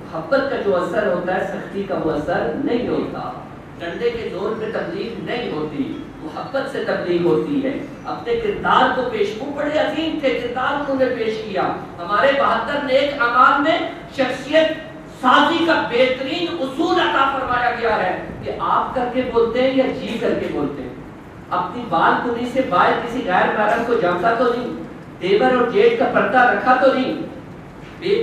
محبت کا جو اثر ہوتا ہے سختی کا وہ اثر نہیں ہوتا، ڈنڈے کے زور پہ تبلیغ نہیں ہوتی، محبت سے تبلیغ ہوتی ہے۔ اپنے کردار کو پیش، وہ بڑے عظیم تھے، کردار انہوں نے پیش کیا۔ ہمارے 72 نیک اعمال میں شخصیت سازی کا بہترین اصول عطا فرمایا گیا ہے کہ آپ کر کے بولتے ہیں یا جی کر کے بولتے ہیں۔ اپنی بال کنی سے باہر کسی غیر محرم کو جانتا تو نہیں، دیور اور جیٹ کا پردہ رکھا تو نہیں۔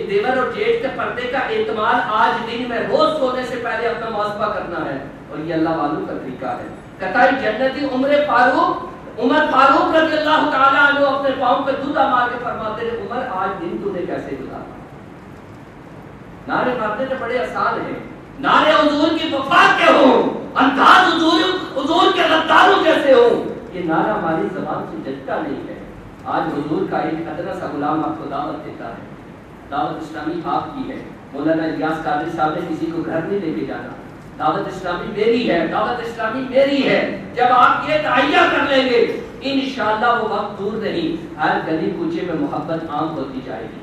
دیور اور جیٹ کے پردے کا اعتماد آج دن میں روز سونے سے پہلے اپنا محاسبہ کرنا ہے، اور یہ اللہ والوں کا طریقہ ہے۔ قطعی جنتی عمر فاروق عمر فاروق رضی اللہ تعالیٰ عنہ اپنے پاؤں پہ دودھا مار کے فرماتے تھے عمر آج دن تو نے کیسے گزارا. نعرے مارنے تو بڑے آسان ہیں, نعرے حضور کی وفات کے ہوں, انداز حضور کے غداروں جیسے ہوں, یہ نعرہ ہماری زبان سے جچتا نہیں ہے. آج حضور کا ایک ادنا سا غلام آپ کو دعوت دیتا ہے, دعوت اسلامی آپ کی ہے. مولانا الیاس قادری صاحب نے کسی کو گھر نہیں لے کے جانا, دعوت اسلامی میری ہے, دعوت اسلامی میری ہے. جب آپ یہ تہیہ کر لیں گے انشاءاللہ وہ وقت دور نہیں, ہر گلی کوچے میں محبت عام ہوتی جائے گی,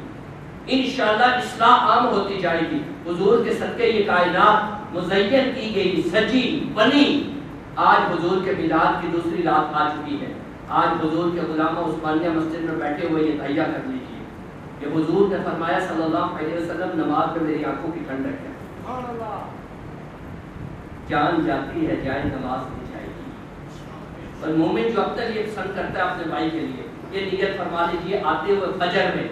انشاءاللہ اصلاح عام ہوتی جائے گی. حضور کے صدقے یہ کائنات مزین کی گئی, سجی بنی. آج حضور کے میلاد کی دوسری رات آ چکی ہے. آج حضور کے غلامہ عثمانیہ مسجد میں بیٹھے ہوئے یہ تہیہ کر لیجیے کہ حضور نے فرمایا صلی اللہ علیہ وسلم نماز میں میری آنکھوں کی ٹھنڈک ہے. جان جاتی ہے جائے نماز نہیں جائے گی. اور مومن جو اب تک یہ پسند کرتا ہے اپنے بھائی کے لیے, یہ نیت فرما لیجیے آتے ہوئے فجر میں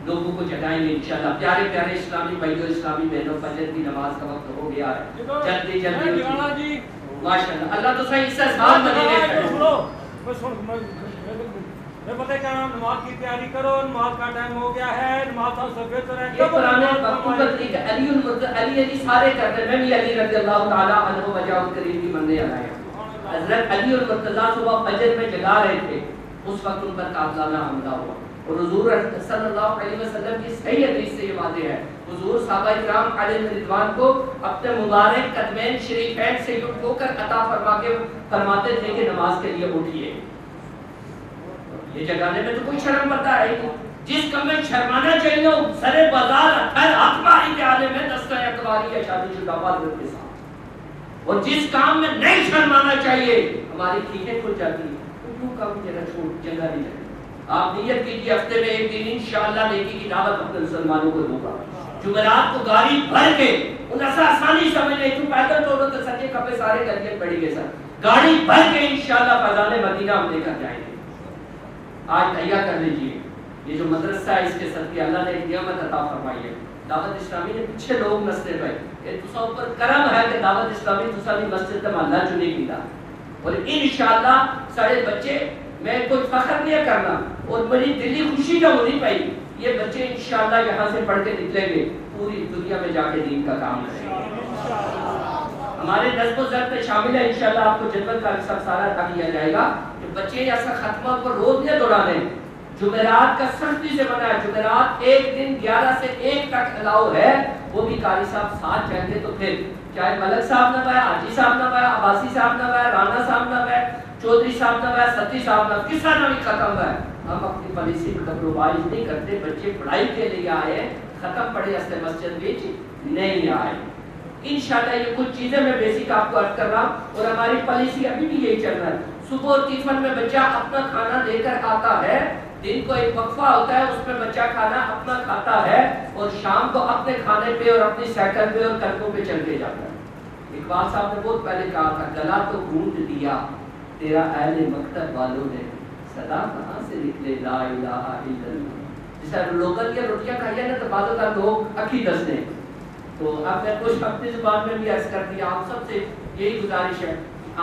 لوگوں کو جگائیں گے انشاءاللہ. پیارے پیارے اسلامی بھائیوں, اسلامی بہنوں, فجر کی نماز کا وقت ہو گیا ہے. جلدی جلدی ماشاءاللہ. اللہ تو صحیح سے سال مدینے کرے. میں پتہ کیا نماز کی تیاری کرو, نماز کا ٹائم ہو گیا ہے, نماز سب بہتر ہے. یہ پرانے وقت کی علی سارے کرتے ہیں. میں بھی علی رضی اللہ تعالیٰ عنہ وجہ کریم کی مندے آیا. حضرت علی المرتضیٰ صبح فجر میں جگا رہے تھے, اس وقت ان پر قاتلانہ حملہ ہوا. اور حضور صلی اللہ علیہ وسلم کی صحیح حدیث سے یہ واضح ہے, حضور صحابہ کرام علیہ رضوان کو اپنے مبارک قدمین شریفین سے اٹھو کر عطا فرماتے تھے کہ نماز کے لیے اٹھیے. یہ جگانے میں تو کوئی شرم پڑتا ہے نہیں. جس کام میں شرمانا چاہیے وہ سرے بازار ہر اخباری کے آنے میں دستہ اخباری یا شادی شدہ والد کے ساتھ, اور جس کام میں نہیں شرمانا چاہیے ہماری ٹھیکیں کھل جاتی ہیں. تو کیوں کام جگہ چھوڑ جگہ نہیں جائے. آپ نیت کیجیے ہفتے میں ایک دن انشاءاللہ نیکی کی دعوت اپنے مسلمانوں کو دوں گا. جمعرات کو گاڑی بھر کے ان ایسا آسانی سمجھ لیں تو پیدل توڑو تو سچے کپے سارے گلیاں پڑی گئے سر, گاڑی بھر کے انشاءاللہ فیضان مدینہ ہم لے کر جائیں گے. آج تیار کر لیجیے. یہ جو مدرسہ ہے اس کے صدقے اللہ نے ایک نعمت عطا فرمائی ہے. دعوت اسلامی نے پیچھے لوگ نسلے پہ کہ تسا اوپر کرم ہے کہ دعوت اسلامی تسا دی مسجد تے محلہ چنے کیتا, اور انشاءاللہ سارے بچے, میں کوئی فخر نہیں کرنا اور بڑی دلی خوشی جو ہونی پئی, یہ بچے انشاءاللہ یہاں سے پڑھ کے نکلیں گے, پوری دنیا میں جا کے دین کا کام کریں گے. ہمارے نظم و ضبط میں شامل ہے انشاءاللہ. آپ کو جدول کا سب سارا عطا کیا جائے گا کہ بچے ایسا ختمہ کو روز نہیں دوڑانے. جمعرات کا سختی سے بنا ہے, جمعرات ایک دن 11 سے 1 تک الاؤ ہے, وہ بھی قاری صاحب ساتھ جائیں گے. تو پھر چاہے ملک صاحب نہ پائے, حاجی صاحب نہ پائے, عباسی صاحب نہ پائے, رانا صاحب نہ پائے, چودھری صاحب نہ پائے, ستی صاحب نہ, کس طرح بھی ختم ہے. ہم اپنی پالیسی میں کمپرومائز نہیں کرتے. بچے پڑھائی کے لیے آئے, ختم پڑھے اس مسجد میں نہیں آئے. انشاءاللہ یہ کچھ چیزیں میں بیسک آپ کو عرض کر رہا ہوں, اور ہماری پالیسی ابھی بھی یہی چل رہا ہے. صبح اور ٹیفن میں بچہ اپنا کھانا لے کر آتا ہے, دن کو ایک وقفہ ہوتا ہے اس میں بچہ کھانا اپنا کھاتا ہے, اور شام کو اپنے کھانے پہ اور اپنی سائیکل پہ اور قدموں پہ چل کے جاتا ہے. اقبال صاحب نے بہت پہلے کہا تھا, گلا تو گونج دیا تیرا اہل مکتب والوں نے, صدا کہاں سے نکلے لا الہ الا اللہ. جیسا لوکل کی روٹیاں کھائیے نا تو بعض کا لوگ اکھی دستے. تو اب میں کچھ اپنی زبان میں بھی عرض کر دیا. آپ سب سے یہی گزارش ہے,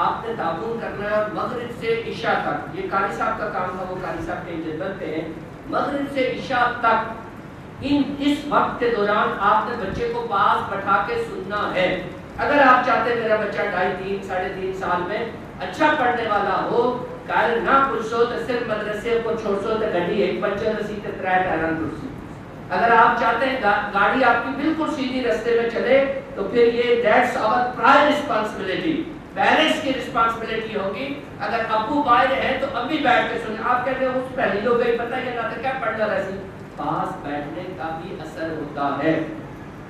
آپ نے تعاون کرنا ہے مغرب سے عشاء تک. یہ قاری صاحب کا کام تھا, وہ قاری صاحب کے جدول پہ ہے. مغرب سے عشاء تک اس وقت کے دوران آپ نے بچے کو پاس بٹھا کے سننا ہے. اگر آپ چاہتے ہیں میرا بچہ 2.5 ساڑھے 3 سال میں اچھا پڑھنے والا ہو, قائل نہ پوچھو تو صرف مدرسے کو چھوڑ سو تو گڈی ایک بچے رسی تے 3 ٹائران کرسی. اگر آپ چاہتے ہیں گاڑی آپ کی بالکل سیدھی رستے میں چلے تو پھر یہ that's our prime responsibility, parents کی رسپانسبلٹی ہوگی. اگر ابو باہر ہے تو ابھی بیٹھ کے سنیں. آپ کہتے ہیں اس پہلی ہو گئی, پتہ یہ نہ تو کیا پڑھنا رہی. پاس بیٹھنے کا بھی اثر ہوتا ہے,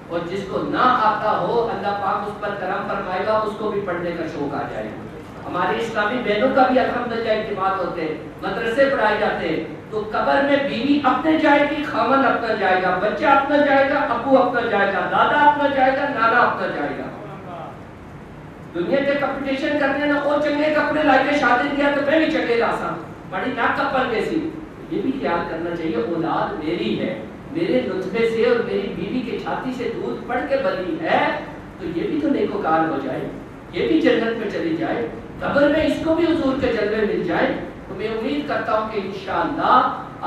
اور جس کو نہ آتا ہو اللہ پاک اس پر کرم فرمائے گا, اس کو بھی پڑھنے کا شوق آ جائے گا. ہماری اسلامی بہنوں کا بھی الحمدللہ اعتماد ہوتے ہیں, مدرسے پڑھائے جاتے ہیں. تو قبر میں بیوی اپنے جائے گی, خامن اپنا جائے گا, بچہ اپنا جائے گا, ابو اپنا جائے گا, دادا اپنا جائے گا, نانا اپنا جائے گا. دنیا کے کمپٹیشن کرنے نا, وہ چنگے کپڑے لا کے شادی کیا تو میں بھی چنگے لاسا, بڑی ناک کپڑ کیسی. یہ بھی خیال کرنا چاہیے اولاد میری ہے, میرے نطفے سے اور میری بیوی کے چھاتی سے دودھ پڑ کے بنی ہے, تو یہ بھی تو نیکوکار ہو جائے, یہ بھی جنت میں چلی جائے, قبر میں اس کو بھی حضور کے جلوے مل جائے. تو میں امید کرتا ہوں کہ انشاءاللہ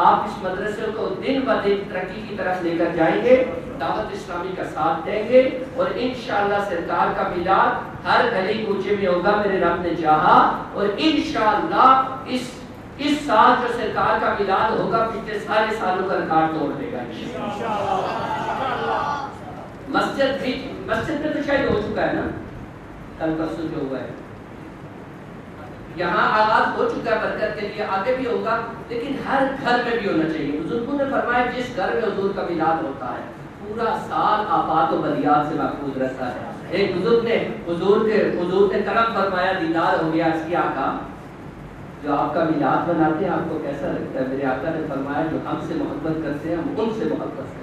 آپ اس مدرسے کو دن ب دن ترقی کی طرف لے کر جائیں گے، دعوت اسلامی کا ساتھ دیں گے، اور انشاءاللہ سرکار کا میلاد ہر گلی کوچے میں ہوگا میرے رب نے چاہا، اور انشاءاللہ اس سال جو سرکار کا میلاد ہوگا پچھلے سارے سالوں کا ریکارڈ توڑ دے گا انشاءاللہ۔ مسجد میں تو شاید ہو چکا ہے نا، کل پرسوں جو ہوا ہے، یہاں آغاز ہو چکا ہے برکت کے لیے، آگے بھی ہوگا، لیکن ہر گھر میں بھی ہونا چاہیے۔ بزرگوں نے فرمایا جس گھر میں حضور کا میلاد ہوتا ہے پورا سال آفات و بلیات سے محفوظ رہتا ہے۔ ایک بزرگ نے حضور نے کرم فرمایا، دیدار ہو گیا اس کی آقا، جو آپ کا میلاد مناتے ہیں آپ کو کیسا لگتا ہے؟ میرے آقا نے فرمایا جو ہم سے محبت کرتے ہیں ہم ان سے محبت کرتے ہیں۔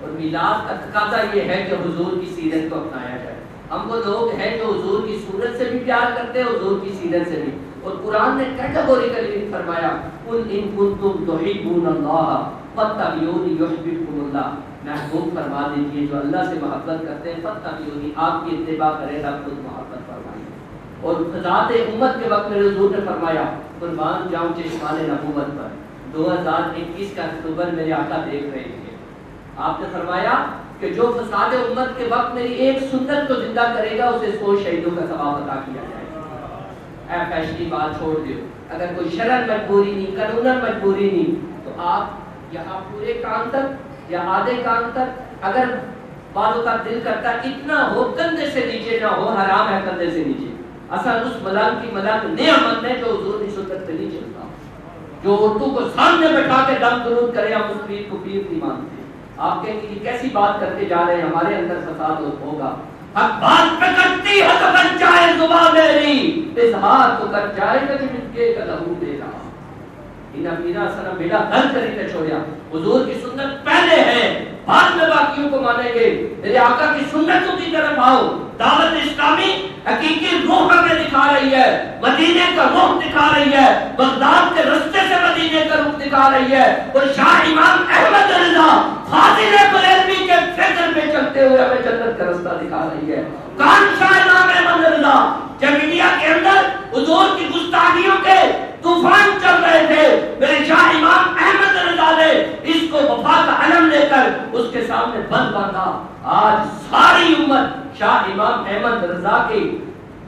اور میلاد کا تقاضا یہ ہے کہ حضور کی سیرت کو اپنایا جائے۔ ہم وہ لوگ ہیں جو حضور کی صورت سے بھی پیار کرتے ہیں، حضور کی سیرت سے بھی، اور قرآن نے کیٹیگوریکلی فرمایا قل ان کنتم تحبون اللہ فاتبعونی یحببکم اللہ، محبوب فرما دیجیے جو اللہ سے محبت کرتے ہیں فاتبعونی، آپ کی اتباع کریں رب خود محبت فرمائیں۔ اور ذات امت کے وقت میرے حضور نے فرمایا قربان جاؤں چشمان نبوت پر، 2021 کا اکتوبر میرے آقا دیکھ رہے تھے، آپ نے فرمایا کہ جو فساد امت کے وقت میری ایک سنت کو زندہ کرے گا اسے 100 شہیدوں کا ثواب عطا کیا جائے گا۔ اے فیشنی بات چھوڑ دیو، اگر کوئی شرعن مجبوری نہیں، قانوناً مجبوری نہیں، تو آپ یہاں پورے کان تک یا آدھے کان تک، اگر بالوں کا دل کرتا اتنا ہو کندھے سے نیچے نہ ہو، حرام ہے کندھے سے نیچے۔ اصل اس ملنگ کی ملنگ نعمت ہے جو حضور کی سنت پہ نہیں چلتا، جو اردو کو سامنے بٹھا کے دم درود کرے، ہم اس پیر کو پیر نہیں مانتے۔ آپ کہیں گے یہ کیسی بات کرتے جا رہے ہیں، ہمارے اندر فساد ہوگا۔ حق بات پہ کرتی حق بن جائے زبان میری، اظہار تو کر جائے گا کہ مل کے لہو دے رہا۔ انہا میرا سنم بیڑا گھر کری چھوڑیا، حضور کی سنت پہلے ہے، بعد میں باقیوں کو مانیں گے۔ میرے آقا کی سنتوں کی طرف آؤ۔ دعوت اسلامی حقیقی روح ہمیں دکھا رہی ہے، مدینے کا روح دکھا رہی ہے، بغداد کے رستے سے مدینے کا روح دکھا رہی ہے، اور شاہ امام احمد رضا فاضل بریلوی کے فکر میں چلتے ہوئے ہمیں جنت کا رستہ دکھا رہی ہے۔ کان شاہ امام احمد رضا جب انڈیا کے اندر حضور کی گستاخیوں کے طوفان چل رہے تھے، میرے شاہ امام احمد رضا نے اس کو وفا کا علم لے کر اس کے سامنے بند باندھا۔ آج ساری امت شاہ امام احمد رضا کی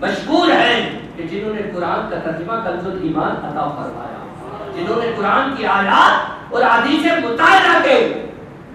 مشکور ہے کہ جنہوں نے قرآن کا ترجمہ کنز الایمان عطا فرمایا، جنہوں نے قرآن کی آیات اور حدیث مطالعہ کے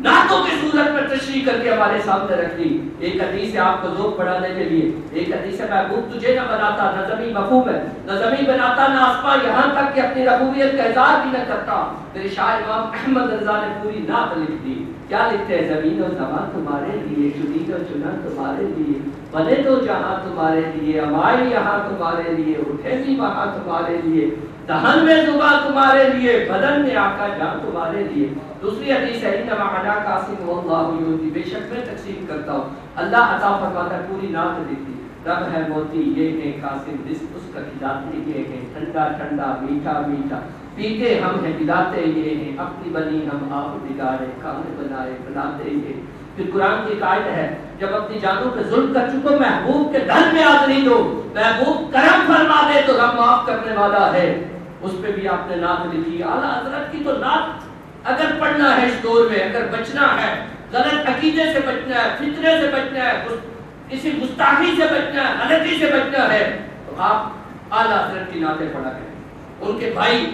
نعتوں کی صورت میں تشریح کر کے ہمارے سامنے رکھ دی۔ ایک حدیث ہے آپ کو ذوق بڑھانے کے لیے، ایک حدیث ہے محبوب تجھے نہ بناتا، نظمی مفہوم ہے، نظمی بناتا نہ آسما، یہاں تک کہ اپنی ربوبیت کا اظہار بھی نہ کرتا۔ میرے شاہ امام احمد رضا نے پوری نعت لکھ دی۔ کیا لکھتے ہیں؟ زمین و زمان تمہارے لیے، چنی و چنا تمہارے لیے، بنے تو جہاں تمہارے لیے، امائے یہاں تمہارے لیے، اٹھے بھی وہاں تمہارے لیے، دہن میں زباں تمہارے لیے، بدن میں آقا جان تمہارے لیے۔ دوسری حدیث ہے انما عنا قاسم واللہ یؤتی، بے شک میں تقسیم کرتا ہوں اللہ عطا فرماتا ہے۔ پوری نعت لکھی، رب ہے موتی یہ ہے قاسم، رزق اس کا کھلاتے یہ ہے، ٹھنڈا ٹھنڈا میٹھا میٹھا پیتے ہم ہیں پلاتے یہ ہیں، اپنی بنی ہم آپ بگاڑے، کھانے بنائے بناتے یہ۔ پھر قرآن کی قائد ہے جب اپنی جانوں پہ ظلم کر چکو محبوب کے دھن میں حاضری دو، محبوب کرم فرما دے تو رب معاف کرنے والا ہے۔ اس پہ بھی آپ نے نعت لکھی۔ اعلیٰ حضرت کی تو نعت اگر پڑھنا ہے اس دور میں، اگر بچنا ہے، غلط عقیدے سے بچنا ہے، فتنے سے بچنا ہے، کسی گستاخی سے بچنا ہے، غلطی سے بچنا ہے، تو آپ اعلیٰ حضرت کی نعتیں پڑھا کریں، ان کے بھائی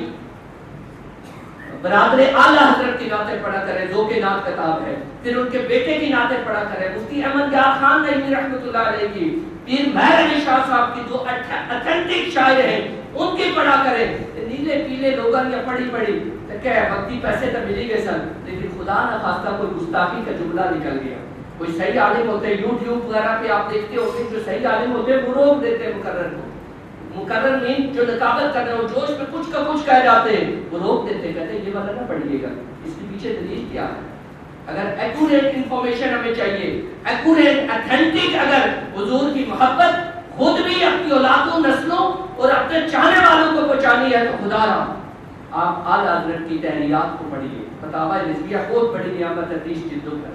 برادر اعلیٰ حضرت کی نعتیں پڑھا کریں، ذوق نعت کتاب ہے۔ پھر ان کے بیٹے کی نعتیں پڑھا کریں، مفتی احمد یار خان نعیمی رحمۃ اللہ علیہ کی، پیر مہر علی شاہ صاحب کی جو اتھینٹک شاعر ہیں ان کی پڑھا کریں۔ نیلے پیلے لوگوں نے پڑھی پڑھی کہ وقتی پیسے تو ملی گئے سن، لیکن خدا نہ خواستہ کوئی گستاخی کا جملہ نکل گیا۔ کوئی صحیح عالم ہوتے ہیں، یوٹیوب وغیرہ پہ آپ دیکھتے ہو کہ جو صحیح عالم ہوتے ہیں وہ روک دیتے ہیں مقرر کو، مقرر مین جو نقابت کر رہے ہیں جوش میں کچھ کا کچھ کہہ جاتے ہیں، وہ روک دیتے ہیں، کہتے ہیں یہ والا نہ پڑھیے گا، اس کے پیچھے دلیل کیا ہے۔ اگر ایکوریٹ انفارمیشن ہمیں چاہیے، ایکوریٹ ایتھینٹک، اگر حضور کی محبت خود بھی اپنی اولادوں نسلوں اور اپنے چاہنے والوں کو پہنچانی ہے تو خدا رہا آپ اعلیٰ حضرت کی تحریرات کو پڑھیے، فتاوی رضویہ خود پڑھی نعمت 30 جلدوں پر،